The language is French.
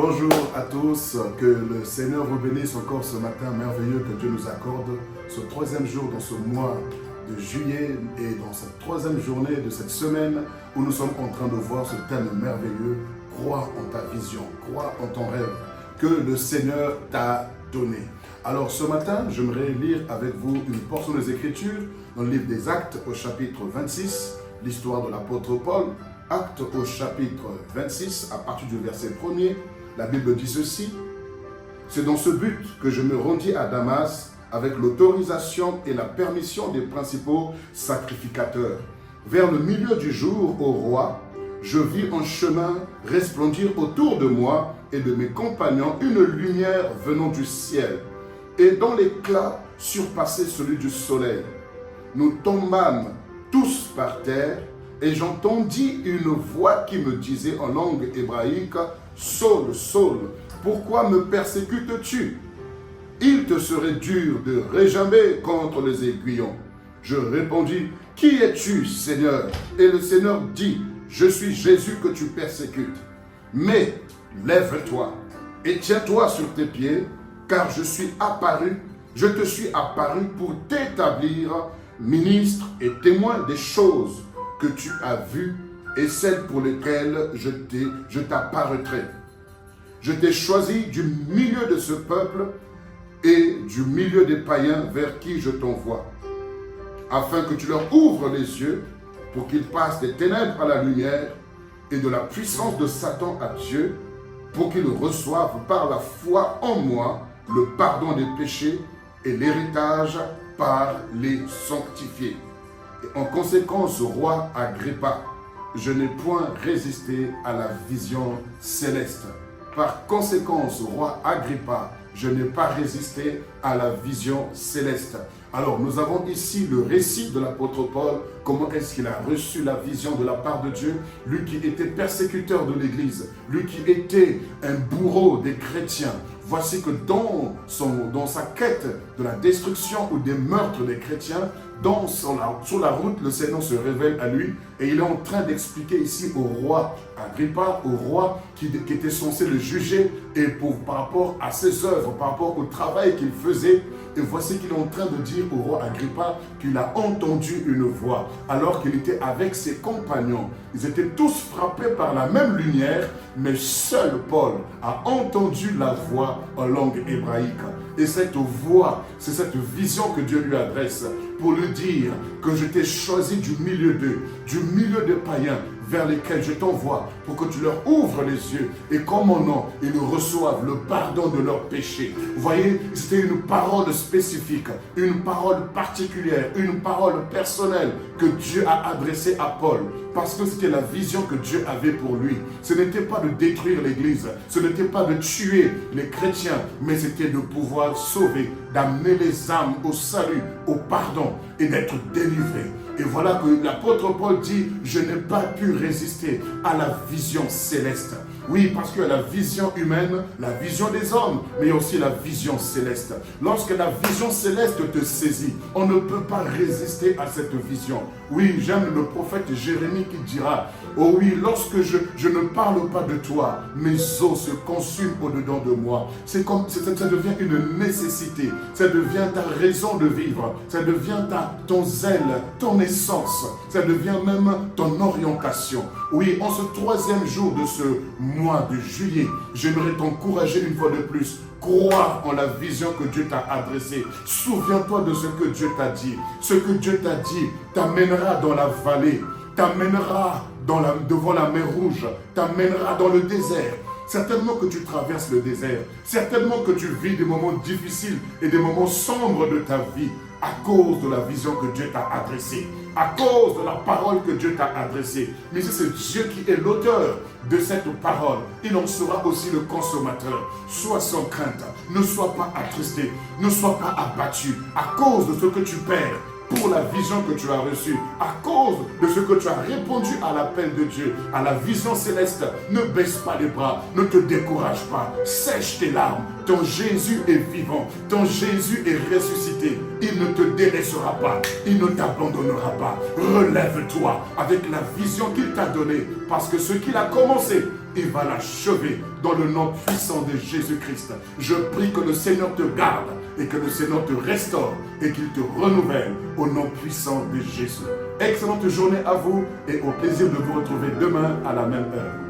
Bonjour à tous, que le Seigneur vous bénisse encore ce matin merveilleux que Dieu nous accorde, ce troisième jour dans ce mois de juillet et dans cette troisième journée de cette semaine où nous sommes en train de voir ce thème merveilleux, crois en ta vision, crois en ton rêve, que le Seigneur t'a donné. Alors ce matin, j'aimerais lire avec vous une portion des Écritures dans le livre des Actes au chapitre 26, l'histoire de l'apôtre Paul. Actes au chapitre 26, à partir du verset 1er, la Bible dit ceci: « C'est dans ce but que je me rendis à Damas avec l'autorisation et la permission des principaux sacrificateurs. Vers le milieu du jour, ô roi, je vis en chemin resplendir autour de moi et de mes compagnons une lumière venant du ciel, et dont l'éclat surpassait celui du soleil. Nous tombâmes tous par terre, et j'entendis une voix qui me disait en langue hébraïque: « Saul, Saul, pourquoi me persécutes-tu? Il te serait dur de réjamer contre les aiguillons. » Je répondis: « Qui es-tu, Seigneur? » Et le Seigneur dit: « Je suis Jésus que tu persécutes. Mais lève-toi et tiens-toi sur tes pieds, car je te suis apparu pour t'établir ministre et témoin des choses que tu as vues et celles pour lesquelles je t'apparaîtrai. Je t'ai choisi du milieu de ce peuple et du milieu des païens vers qui je t'envoie, afin que tu leur ouvres les yeux pour qu'ils passent des ténèbres à la lumière et de la puissance de Satan à Dieu, pour qu'ils reçoivent par la foi en moi le pardon des péchés et l'héritage par les sanctifiés. Et en conséquence, roi Agrippa, je n'ai point résisté à la vision céleste. » Par conséquence, roi Agrippa, je n'ai pas résisté à la vision céleste. Alors, nous avons ici le récit de l'apôtre Paul. Comment est-ce qu'il a reçu la vision de la part de Dieu? Lui qui était persécuteur de l'Église, lui qui était un bourreau des chrétiens. Voici que dans sa quête de la destruction ou des meurtres des chrétiens, sur la route, le Seigneur se révèle à lui et il est en train d'expliquer ici au roi Agrippa, au roi qui était censé le juger et par rapport à ses œuvres, par rapport au travail qu'il faisait. Et voici qu'il est en train de dire au roi Agrippa qu'il a entendu une voix alors qu'il était avec ses compagnons. Ils étaient tous frappés par la même lumière, mais seul Paul a entendu la voix en langue hébraïque. Et cette voix, c'est cette vision que Dieu lui adresse pour lui dire que je t'ai choisi du milieu d'eux, du milieu des païens vers lesquels je t'envoie pour que tu leur ouvres les yeux et qu'en mon nom, ils reçoivent le pardon de leurs péchés. Vous voyez, c'était une parole spécifique, une parole particulière, une parole personnelle que Dieu a adressée à Paul. Parce que c'était la vision que Dieu avait pour lui. Ce n'était pas de détruire l'Église, ce n'était pas de tuer les chrétiens, mais c'était de pouvoir sauver, d'amener les âmes au salut, au pardon et d'être délivrés. Et voilà que l'apôtre Paul dit: je n'ai pas pu résister à la vision céleste. Oui, parce qu'il y a la vision humaine, la vision des hommes, mais aussi la vision céleste. Lorsque la vision céleste te saisit, on ne peut pas résister à cette vision. Oui, j'aime le prophète Jérémie qui dira: oh oui, lorsque je ne parle pas de toi, mes os se consument au-dedans de moi. C'est comme ça devient une nécessité, ça devient ta raison de vivre, ça devient ton zèle, ton essence, ça devient même ton orientation. Oui, en ce troisième jour de ce mois de juillet, j'aimerais t'encourager une fois de plus. Crois en la vision que Dieu t'a adressée. Souviens-toi de ce que Dieu t'a dit. Ce que Dieu t'a dit t'amènera dans la vallée, t'amènera devant la mer Rouge, t'amènera dans le désert. Certainement que tu traverses le désert. Certainement que tu vis des moments difficiles et des moments sombres de ta vie à cause de la vision que Dieu t'a adressée, à cause de la parole que Dieu t'a adressée. Mais c'est Dieu qui est l'auteur de cette parole. Il en sera aussi le consommateur. Sois sans crainte, ne sois pas attristé, ne sois pas abattu à cause de ce que tu perds. Pour la vision que tu as reçue, à cause de ce que tu as répondu à l'appel de Dieu, à la vision céleste, ne baisse pas les bras, ne te décourage pas, sèche tes larmes. Ton Jésus est vivant, ton Jésus est ressuscité. Il ne te délaissera pas, il ne t'abandonnera pas. Relève-toi avec la vision qu'il t'a donnée, parce que ce qu'il a commencé, il va l'achever dans le nom puissant de Jésus-Christ. Je prie que le Seigneur te garde et que le Seigneur te restaure et qu'il te renouvelle au nom puissant de Jésus. Excellente journée à vous et au plaisir de vous retrouver demain à la même heure.